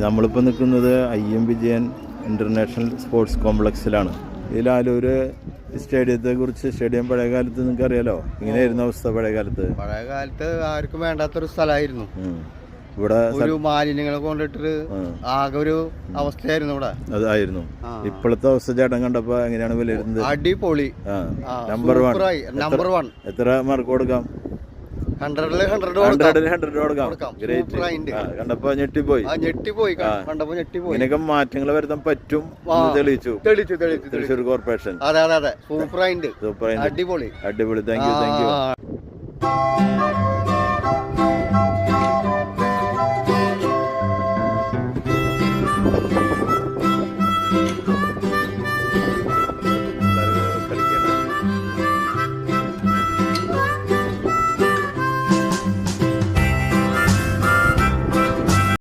നമ്മളിപ്പോൾ നിൽക്കുന്നത് IM Vijayan international sports കോംപ്ലക്സിലാണ്. ഈ ലാലൂർ സ്റ്റേഡിയത്തെ കുറിച്ച്, സ്റ്റേഡിയം പഴയ കാലത്ത് നിങ്ങൾക്ക് അറിയാലോ, ഇങ്ങനെയായിരുന്നു അവസ്ഥ. പഴയ കാലത്ത് ആർക്കും വേണ്ടാത്തൊരു സ്ഥലമായിരുന്നു. ഇവിടെ ഒരു മാലിന്യങ്ങളെ കൊണ്ടിട്ട് ആകെ ഒരു അവസ്ഥയായിരുന്നു ഇവിടെ. അതായിരുന്നു. ഇപ്പോഴത്തെ അവസ്ഥ ചേട്ടൻ കണ്ടപ്പോ എങ്ങനെയാണ് വിലയിരുത്തുന്നത്? അടിപൊളി. Number one. എത്ര മാർക്ക് കൊടുക്കാം? 100 കൊടുക്കാം. കണ്ടപ്പോ ഞെട്ടിപ്പോയി. ഇങ്ങനെയൊക്കെ മാറ്റങ്ങൾ വരുത്താൻ പറ്റും തെളിയിച്ചു തൃശ്ശൂർ കോർപ്പറേഷൻ. അതെ, സൂപ്പറായിട്ട്. അടിപൊളി. Thank you.